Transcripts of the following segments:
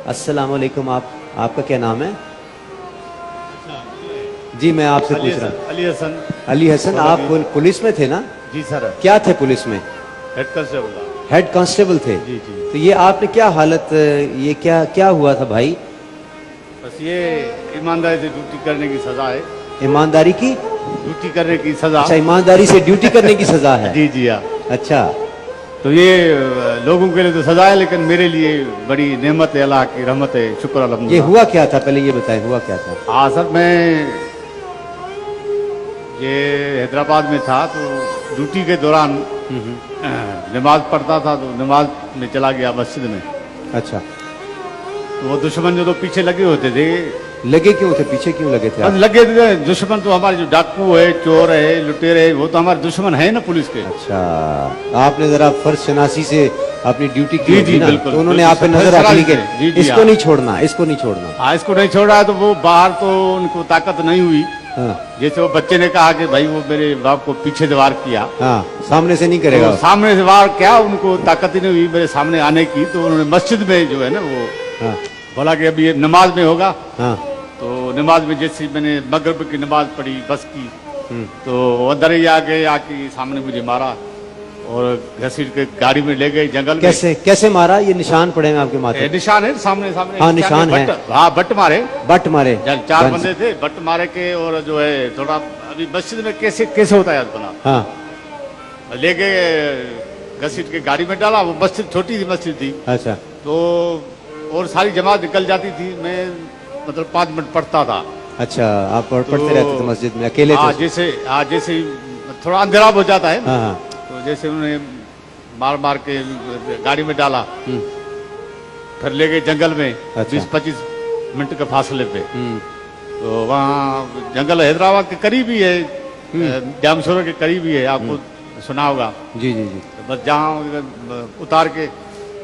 السلام علیکم. آپ کا کیا نام ہے؟ جی میں آپ سے پوچھ رہا ہوں. علی حسن. علی حسن. آپ پولیس میں تھے نا؟ جی سر. کیا تھے پولیس میں؟ Head constable. ہیڈ کانسٹیبل تھے. جی جی. تو یہ آپ نے کیا حالت، یہ کیا ہوا تھا بھائی؟ بس یہ ایمانداری سے ڈیوٹی کرنے کی سزا ہے. ایمانداری کی ڈیوٹی کرنے کی سزا. اچھا، ایمانداری سے ڈیوٹی کرنے کی سزا ہے. جی جی ہاں. اچھا. تو یہ لوگوں کے لیے تو سزا ہے، لیکن میرے لیے بڑی نعمت ہے، اللہ کی رحمت ہے. شکر الحمد. یہ ہوا کیا تھا پہلے یہ بتائیں، ہوا کیا تھا؟ ہاں سر، میں یہ حیدرآباد میں تھا تو ڈیوٹی کے دوران نماز پڑھتا تھا تو نماز میں چلا گیا مسجد میں. اچھا. تو وہ دشمن جو تو پیچھے لگے ہوتے تھے. لگے کیوں تھے؟ پیچھے کیوں لگے تھے؟ لگے تھے دشمن تو ہمارے جو ڈاکو ہے، چور ہے، لٹیرے، وہ تو ہمارے دشمن ہے نا پولیس کے. اچھا، آپ نے ذرا فرض شناسی سے اپنی ڈیوٹی کی. جی بالکل. تو انہوں نے آپ پہ نظر رکھ لی کہ اس کو نہیں چھوڑنا، اس کو نہیں چھوڑنا. ہاں، اس کو نہیں چھوڑا تو وہ باہر تو ان کو طاقت نہیں ہوئی. جیسے وہ بچے نے کہا کہ بھائی وہ میرے باپ کو پیچھے سے وار کیا. ہاں، سامنے سے نہیں کرے گا. سامنے سے وار کیا، ان کو طاقت ہی نہیں ہوئی میرے سامنے آنے کی. تو انہوں نے مسجد میں جو ہے نا وہ بولا کہ ابھی نماز میں ہوگا. تو نماز میں جیسے میں نے مغرب کی نماز پڑھی بس کی، تو اندر ہی آ کے سامنے مجھے مارا اور گھسیٹ کے گاڑی میں لے گئے جنگل میں. کیسے مارا؟ یہ نشان پڑے ہیں آپ کے ماتھے؟ نشان ہے سامنے. ہاں نشان ہے. ہاں بٹ مارے. بٹ مارے. 4 بندے تھے. بٹ مارے کے اور جو ہے تھوڑا ابھی مسجد میں کیسے ہوتا ہے بنا. ہاں. لے گئے گھسیٹ کے گاڑی میں ڈالا. وہ مسجد چھوٹی سی مسجد تھی. اچھا. تو اور ساری جماعت نکل جاتی تھی. میں مطلب 5 منٹ پڑھتا تھا. اچھا، آپ پڑھتے رہتے تھے مسجد میں اکیلے تھے؟ جیسے تھوڑا اندھیرا ہو جاتا ہے. ہاں. تو جیسے انہوں نے مار کے گاڑی میں ڈالا، پھر لے گئے جنگل میں 20-25 منٹ کے فاصلے پہ. تو وہاں جنگل حیدرآباد کے قریب ہی ہے، جام شورا کے قریب ہی ہے. آپ کو سنا ہوگا. جی جی جی. بس جہاں اتار کے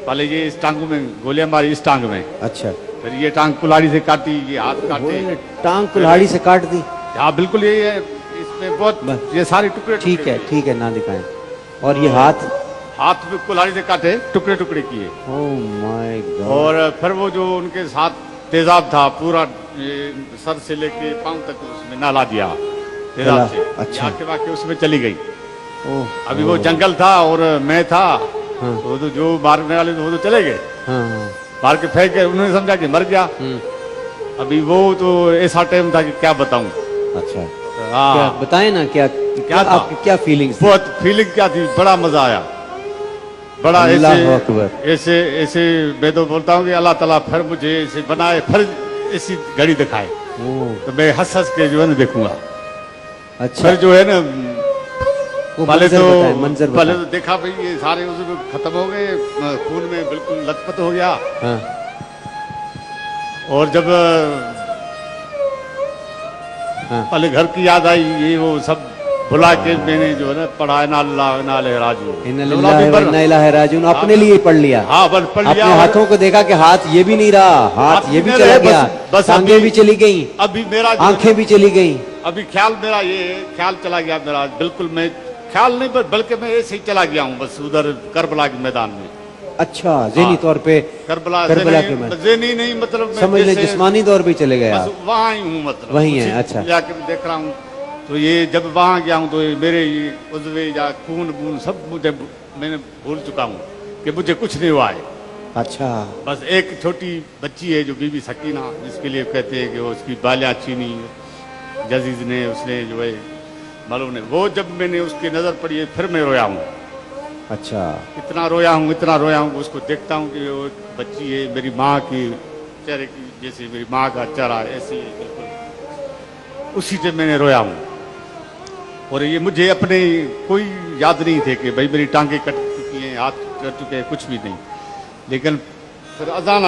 پہلے یہ اس ٹانگوں میں گولیاں ماری، اس ٹانگ میں. اچھا. پھر یہ ٹانگ کلاڑی سے کاٹی، یہ ہاتھ کاٹے. ٹانگ کلاڑی سے کاٹ دی؟ ہاں بالکل. یہی ہے اس میں بہت یہ سارے ٹکڑے. ٹھیک ہے، نہ دکھائیں. اور یہ ہاتھ بھی کلاڑی سے کاٹے، ٹکڑے کیے. اور پھر وہ جو ان کے ساتھ تیزاب تھا پورا سر سے لے کے پاؤں تک اس میں نالا دیا تیزاب سے. اچھا. واقع اس میں چلی گئی. ابھی وہ جنگل تھا اور میں تھا. وہ تو جو مارنے والے وہ تو چلے گئے. مار کے پھینک کے انہوں نے سمجھا کہ مر گیا. ابھی وہ تو ایسا ٹائم تھا کہ کیا بتاؤں. اچھا، بتائیں نا آپ کی کیا فیلنگ؟ بہت فیلنگ کیا تھی. بڑا مزہ آیا. بڑا ایسے میں تو بولتا ہوں کہ اللہ تعالیٰ پھر مجھے ایسے بنائے، پھر ایسی گھڑی دکھائے تو میں ہنس کے جو ہے نا دیکھوں گا. اچھا. پھر جو ہے نا پہلے منظر تو دیکھا بھائی یہ سارے ختم ہو گئے، خون میں بالکل لت پت ہو گیا. اور جب پہلے گھر کی یاد آئی، یہ وہ سب بھلا کے میں نے جو ہے نا پڑھا انا اللہ انا الیہ راجعون. اپنے لیے پڑھ لیا. ہاں بس پڑھ لیا. اپنے ہاتھوں کو دیکھا کہ ہاتھ یہ بھی نہیں رہا، ہاتھ یہ بھی چلا گیا، ٹانگیں بھی چلی گئیں، ابھی میرا آنکھیں بھی چلی گئیں. ابھی خیال میرا یہ خیال چلا گیا میرا بالکل. میں خیال نہیں بلکہ میں ایسے ہی چلا گیا ہوں بس ادھر کربلا کے میدان میں. اچھا، ذہنی طور پہ کربلا کے میدان. ذہنی نہیں مطلب سمجھ لیں جسمانی طور پہ چلے گیا. وہاں ہی ہوں مطلب وہیں ہے. اچھا. جا کے دیکھ رہا ہوں. تو یہ جب وہاں گیا ہوں تو میرے عضوے یا خون بون سب میں نے بھول چکا ہوں کہ مجھے کچھ نہیں ہوا ہے. اچھا. بس ایک چھوٹی بچی ہے جو بی بی سکینہ، جس کے لیے کہتے ہیں کہ وہ اس کی بالیاں چھینی جزیز نے، اس نے جو ہے معلوم نے. وہ جب میں نے اس کی نظر پڑی ہے پھر میں رویا ہوں. اچھا. اتنا رویا ہوں اس کو دیکھتا ہوں کہ وہ بچی ہے میری ماں کی چہرے کی، جیسے میری ماں کا چہرہ ایسے ہی بالکل اسی سے میں نے رویا ہوں. اور یہ مجھے اپنے کوئی یاد نہیں تھے کہ بھائی میری ٹانگیں کٹ چکی ہیں، ہاتھ کٹ چکے ہیں، کچھ بھی نہیں. لیکن پھر اذان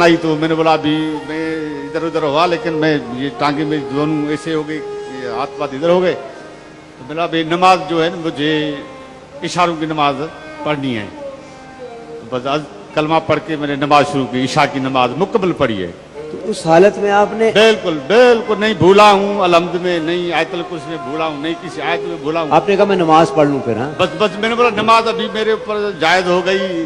آئی تو میں نے بولا ابھی میں ادھر ادھر ہوا، لیکن میں یہ ٹانگیں میں دونوں ایسے ہو گئی، ہاتھ پات ادھر ہو گئے. تو میں بولا بھائی نماز جو ہے نا مجھے اشاروں کی نماز پڑھنی ہے. بس کلمہ پڑھ کے میں نے نماز شروع کی. عشاء کی نماز مکمل پڑھی ہے. تو اس حالت میں آپ نے بالکل نہیں بھولا ہوں. الحمد میں نہیں، آیت الکرسی میں بھولا ہوں نہیں، کسی آیت میں بھولا ہوں. آپ نے کہا میں نماز پڑھ لوں پھر؟ ہاں بس میں نے بولا نماز ابھی میرے اوپر جائز ہو گئی